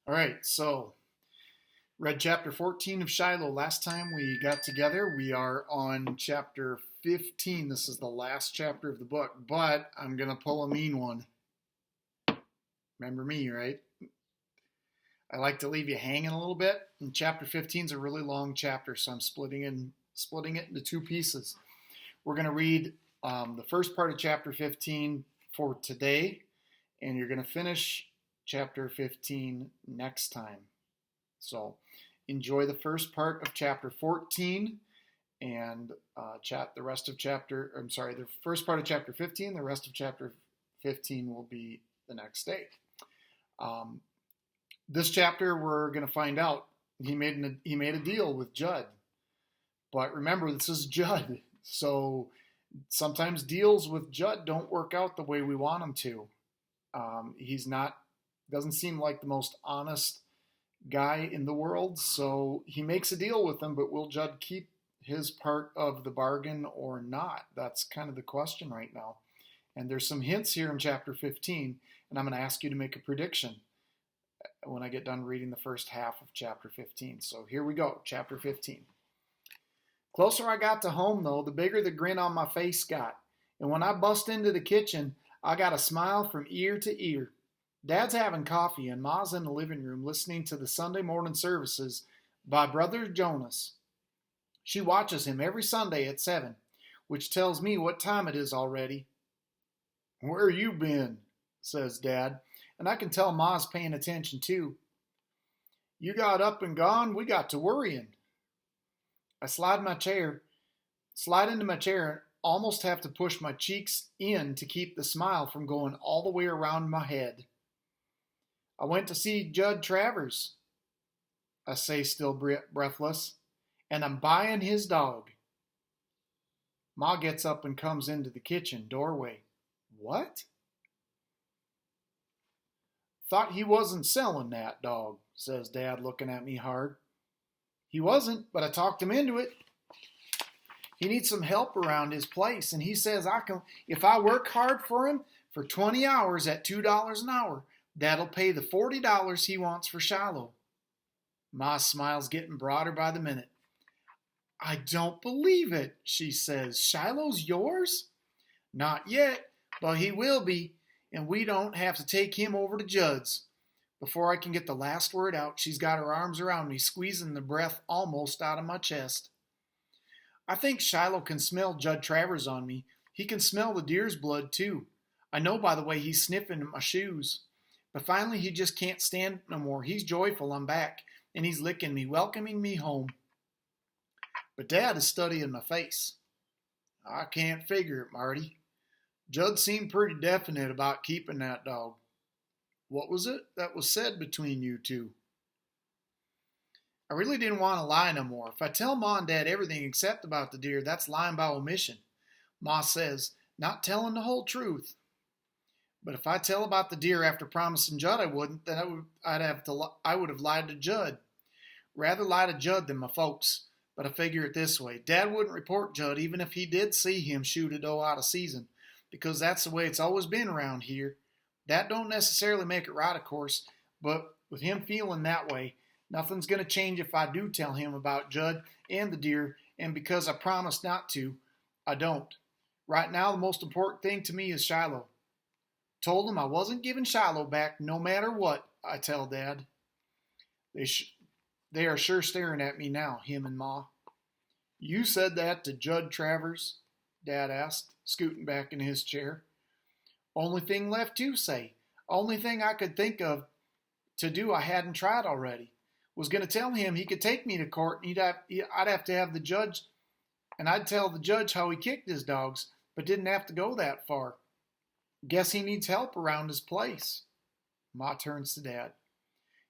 All right, so read chapter 14 of Shiloh. Last time we got together, we are on chapter 15. This is the last chapter of the book, but I'm going to pull a mean one. Remember me, right? I like to leave you hanging a little bit, and chapter 15 is a really long chapter, so I'm splitting it into two pieces. We're going to read the first part of chapter 15 for today, and you're going to finish chapter 15 next time. So enjoy the first part of chapter 14 and the first part of chapter 15. The rest of chapter 15 will be the next day. This chapter, we're going to find out he made a deal with Judd. But remember, this is Judd. So sometimes deals with Judd don't work out the way we want them to. Doesn't seem like the most honest guy in the world. So he makes a deal with him, but will Judd keep his part of the bargain or not? That's kind of the question right now. And there's some hints here in chapter 15, and I'm going to ask you to make a prediction when I get done reading the first half of chapter 15. So here we go, chapter 15. Closer I got to home, though, the bigger the grin on my face got. And when I bust into the kitchen, I got a smile from ear to ear. Dad's having coffee, and Ma's in the living room listening to the Sunday morning services by Brother Jonas. She watches him every Sunday at 7, which tells me what time it is already. "Where you been?" says Dad, and I can tell Ma's paying attention too. "You got up and gone, we got to worrying." I slide into my chair, and almost have to push my cheeks in to keep the smile from going all the way around my head. "I went to see Judd Travers," I say, still breathless, "and I'm buying his dog." Ma gets up and comes into the kitchen doorway. "What?" "Thought he wasn't selling that dog," says Dad, looking at me hard. "He wasn't, but I talked him into it. He needs some help around his place, and he says if I work hard for him for 20 hours at $2 an hour, that'll pay the $40 he wants for Shiloh." Ma's smile's getting broader by the minute. "I don't believe it," she says. "Shiloh's yours?" "Not yet, but he will be, and we don't have to take him over to Judd's." Before I can get the last word out, she's got her arms around me, squeezing the breath almost out of my chest. I think Shiloh can smell Judd Travers on me. He can smell the deer's blood, too. I know by the way he's sniffing at my shoes. But finally he just can't stand no more. He's joyful I'm back, and he's licking me, welcoming me home. But Dad is studying my face. "I can't figure it, Marty. Judd seemed pretty definite about keeping that dog. What was it that was said between you two?" I really didn't want to lie no more. If I tell Ma and Dad everything except about the deer, that's lying by omission. Ma says, not telling the whole truth. But if I tell about the deer after promising Judd I wouldn't, then I would have lied to Judd. Rather lie to Judd than my folks. But I figure it this way. Dad wouldn't report Judd even if he did see him shoot a doe out of season, because that's the way it's always been around here. That don't necessarily make it right, of course, but with him feeling that way, nothing's going to change if I do tell him about Judd and the deer, and because I promised not to, I don't. Right now, the most important thing to me is Shiloh. Told him I wasn't giving Shiloh back no matter what, I tell Dad. They are sure staring at me now, him and Ma. "You said that to Judd Travers?" Dad asked, scooting back in his chair. "Only thing left to say. Only thing I could think of to do I hadn't tried already. Was going to tell him he could take me to court, and I'd have to have the judge, and I'd tell the judge how he kicked his dogs, but didn't have to go that far. Guess he needs help around his place." Ma turns to Dad.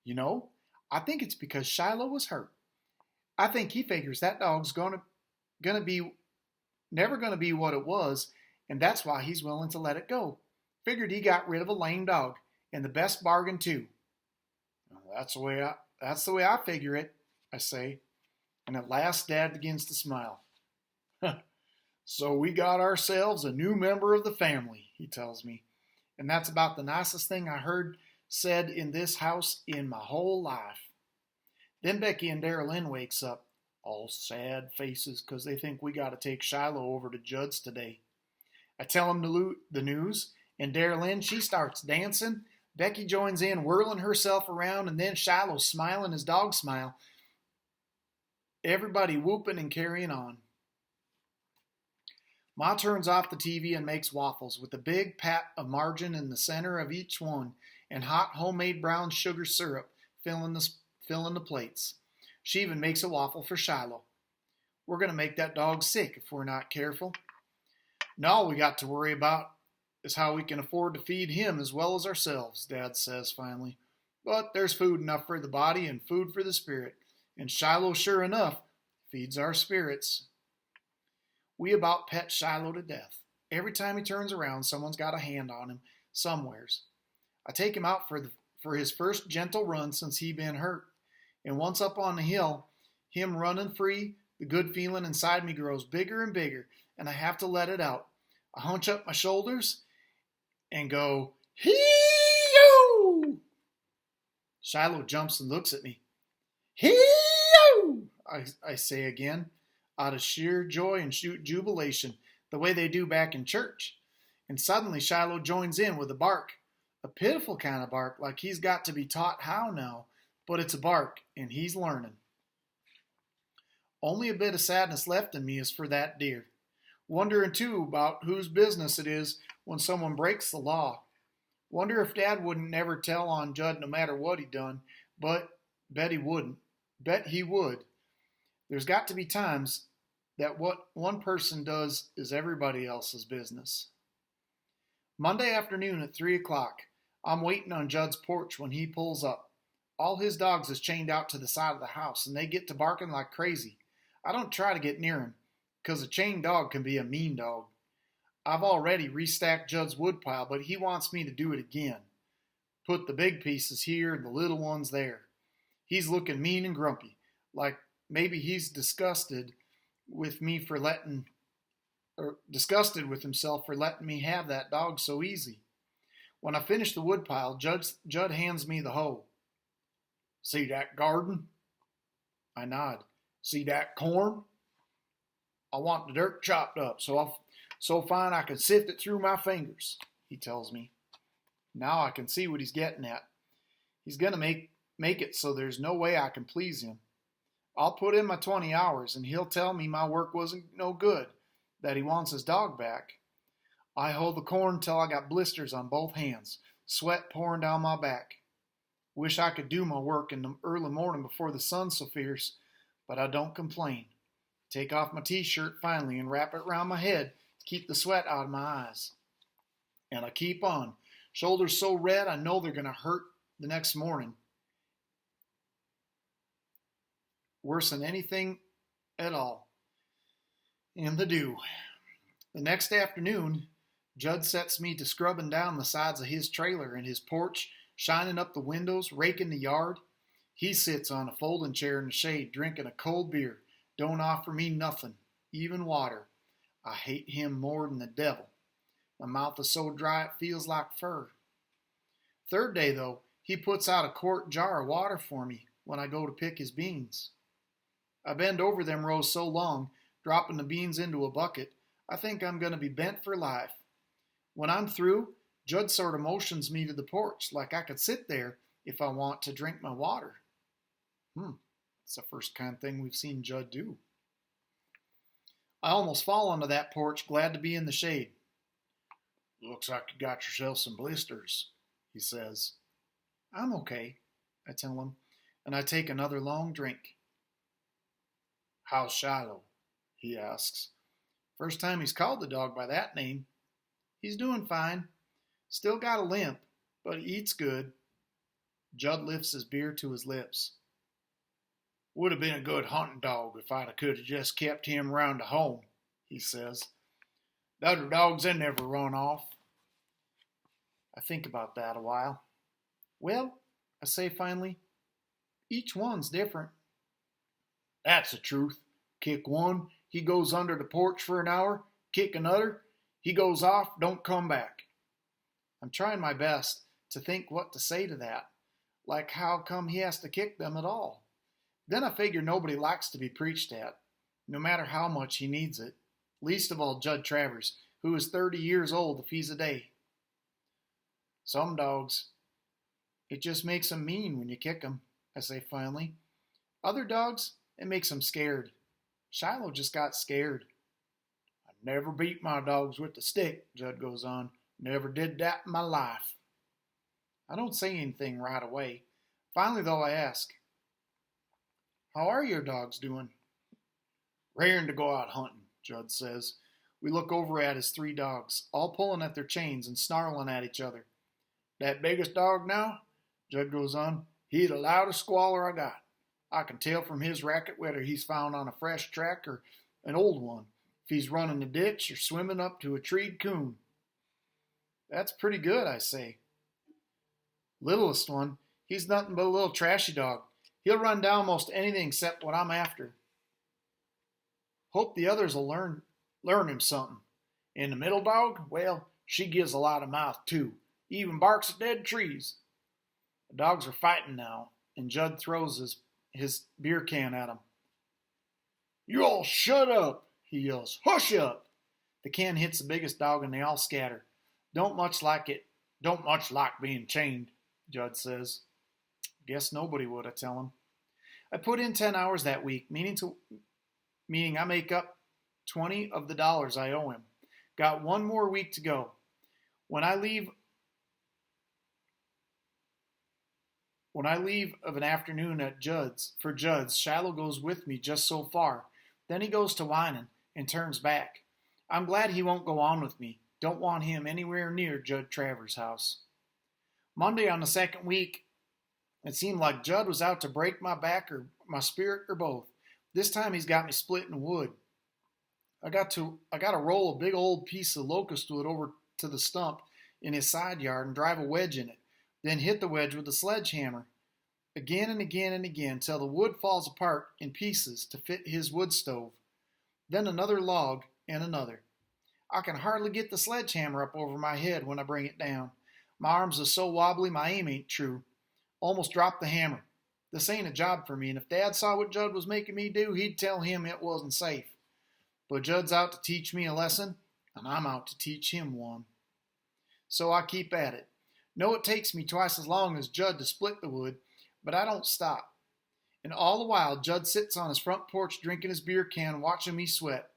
"You know, I think it's because Shiloh was hurt. I think he figures that dog's never gonna be what it was, and that's why he's willing to let it go. Figured he got rid of a lame dog, and the best bargain too." That's the way I figure it," I say, and at last Dad begins to smile. "So we got ourselves a new member of the family," he tells me, "and that's about the nicest thing I heard said in this house in my whole life. Then Becky and Darrell Lynn wakes up, all sad faces because they think we got to take Shiloh over to Judd's today. I tell them the news, and Darrell Lynn, she starts dancing. Becky joins in, whirling herself around, and then Shiloh smiling his dog smile. Everybody whooping and carrying on. Ma turns off the TV and makes waffles with a big pat of margarine in the center of each one and hot homemade brown sugar syrup filling the plates. She even makes a waffle for Shiloh. We're going to make that dog sick if we're not careful. Now all we got to worry about is how we can afford to feed him as well as ourselves, Dad says finally. But there's food enough for the body and food for the spirit, and Shiloh, sure enough, feeds our spirits. We about pet Shiloh to death. Every time he turns around, someone's got a hand on him somewheres. I take him out for his first gentle run since he been hurt. And once up on the hill, him running free, the good feeling inside me grows bigger and bigger, and I have to let it out. I hunch up my shoulders and go, hee-yoo! Shiloh jumps and looks at me. Hee-yoo! I say again, out of sheer joy and jubilation, the way they do back in church. And suddenly Shiloh joins in with a bark, a pitiful kind of bark, like he's got to be taught how now, but it's a bark, and he's learning. Only a bit of sadness left in me is for that deer. Wondering, too, about whose business it is when someone breaks the law. Wonder if Dad wouldn't never tell on Judd no matter what he done, but bet he wouldn't. Bet he would. There's got to be times that what one person does is everybody else's business. Monday afternoon at 3 o'clock, I'm waiting on Judd's porch when he pulls up. All his dogs is chained out to the side of the house, and they get to barking like crazy. I don't try to get near him, because a chained dog can be a mean dog. I've already restacked Judd's woodpile, but he wants me to do it again. Put the big pieces here and the little ones there. He's looking mean and grumpy, like maybe he's disgusted with himself for letting me have that dog so easy. When I finish the woodpile, Judd hands me the hoe. See that garden? I nod. See that corn? I want the dirt chopped up so fine I can sift it through my fingers, he tells me. Now I can see what he's getting at. He's going to make it so there's no way I can please him. I'll put in my 20 hours and he'll tell me my work wasn't no good, that he wants his dog back. I hoe the corn till I got blisters on both hands, sweat pouring down my back. Wish I could do my work in the early morning before the sun's so fierce, but I don't complain. Take off my t-shirt finally and wrap it around my head to keep the sweat out of my eyes. And I keep on. Shoulders so red I know they're going to hurt the next morning. Worse than anything at all. In the dew. The next afternoon, Judd sets me to scrubbing down the sides of his trailer and his porch, shining up the windows, raking the yard. He sits on a folding chair in the shade, drinking a cold beer. Don't offer me nothing, even water. I hate him more than the devil. My mouth is so dry it feels like fur. Third day, though, he puts out a quart jar of water for me when I go to pick his beans. I bend over them rows so long, dropping the beans into a bucket, I think I'm going to be bent for life. When I'm through, Judd sort of motions me to the porch like I could sit there if I want to drink my water. It's the first kind of thing we've seen Judd do. I almost fall onto that porch, glad to be in the shade. Looks like you got yourself some blisters, he says. I'm okay, I tell him, and I take another long drink. How's Shiloh? He asks. First time he's called the dog by that name. He's doing fine. Still got a limp, but he eats good. Judd lifts his beer to his lips. Would have been a good hunting dog if I could have just kept him round the home, he says. The other dogs, they never run off. I think about that a while. Well, I say finally, each one's different. That's the truth. Kick one, he goes under the porch for an hour. Kick another, he goes off, don't come back. I'm trying my best to think what to say to that. Like how come he has to kick them at all? Then I figure nobody likes to be preached at, no matter how much he needs it. Least of all Judd Travers, who is 30 years old if he's a day. Some dogs, it just makes them mean when you kick them, I say finally. Other dogs, it makes them scared. Shiloh just got scared. I never beat my dogs with a stick, Judd goes on. Never did that in my life. I don't say anything right away. Finally, though, I ask, how are your dogs doing? Raring to go out hunting, Judd says. We look over at his 3 dogs, all pulling at their chains and snarling at each other. That biggest dog now, Judd goes on, he's the loudest squaller I got. I can tell from his racket whether he's found on a fresh track or an old one, if he's running a ditch or swimming up to a treed coon. That's pretty good, I say. Littlest one, he's nothing but a little trashy dog. He'll run down most anything except what I'm after. Hope the others will learn him something. And the middle dog, well, she gives a lot of mouth too. Even barks at dead trees. The dogs are fighting now, and Judd throws his beer can at him. You all shut up, he yells. Hush up! The can hits the biggest dog and they all scatter. Don't much like being chained, Judd says. Guess nobody would, I tell him. I put in 10 hours that week, meaning I make up 20 of the dollars I owe him. Got one more week to go. When I leave of an afternoon at Judd's, Shiloh goes with me just so far. Then he goes to whining and turns back. I'm glad he won't go on with me. Don't want him anywhere near Judd Travers' house. Monday on the second week, it seemed like Judd was out to break my back or my spirit or both. This time he's got me splitting wood. I got to roll a big old piece of locust wood over to the stump in his side yard and drive a wedge in it. Then hit the wedge with a sledgehammer. Again and again and again till the wood falls apart in pieces to fit his wood stove. Then another log and another. I can hardly get the sledgehammer up over my head when I bring it down. My arms are so wobbly my aim ain't true. Almost dropped the hammer. This ain't a job for me, and if Dad saw what Judd was making me do, he'd tell him it wasn't safe. But Judd's out to teach me a lesson, and I'm out to teach him one. So I keep at it. Know it takes me twice as long as Judd to split the wood, but I don't stop. And all the while, Judd sits on his front porch drinking his beer can, watching me sweat.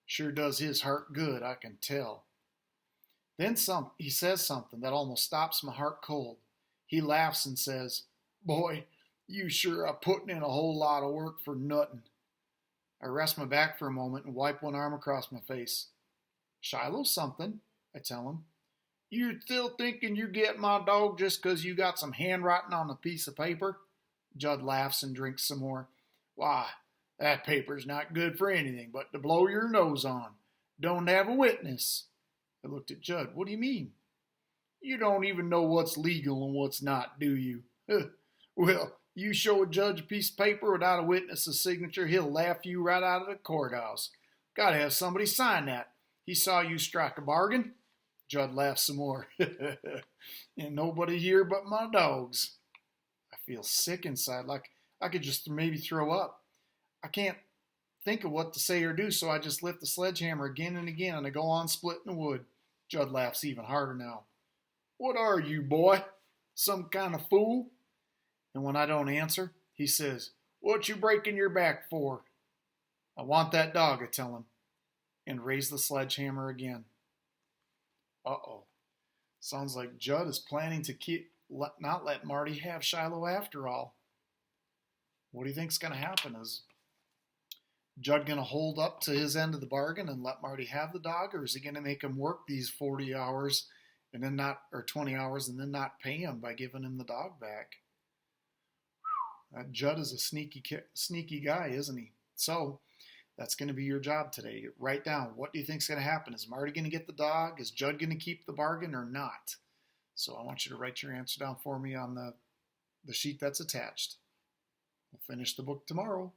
Sure does his heart good, I can tell. Then he says something that almost stops my heart cold. He laughs and says, Boy, you sure are putting in a whole lot of work for nothing. I rest my back for a moment and wipe one arm across my face. Shiloh's something, I tell him. You still thinking you get my dog just 'cause you got some handwriting on a piece of paper? Judd laughs and drinks some more. Why, that paper's not good for anything but to blow your nose on. Don't have a witness. I looked at Judd. What do you mean? You don't even know what's legal and what's not, do you? Well, you show a judge a piece of paper without a witness's signature, he'll laugh you right out of the courthouse. Gotta have somebody sign that. He saw you strike a bargain. Judd laughed some more. And nobody here but my dogs. I feel sick inside, like I could just maybe throw up. I can't think of what to say or do, so I just lift the sledgehammer again and again, and I go on splitting the wood. Judd laughs even harder now. What are you, boy? Some kind of fool? And when I don't answer, he says, What you breaking your back for? I want that dog, I tell him, and raise the sledgehammer again. Uh-oh. Sounds like Judd is planning to not let Marty have Shiloh after all. What do you think's going to happen? Is Judd going to hold up to his end of the bargain and let Marty have the dog, or is he going to make him work these 40 hours and then or 20 hours and then not pay him by giving him the dog back? Judd is a sneaky guy, isn't he? So that's going to be your job today. Write down, what do you think's going to happen? Is Marty going to get the dog? Is Judd going to keep the bargain or not? So I want you to write your answer down for me on the sheet that's attached. We'll finish the book tomorrow.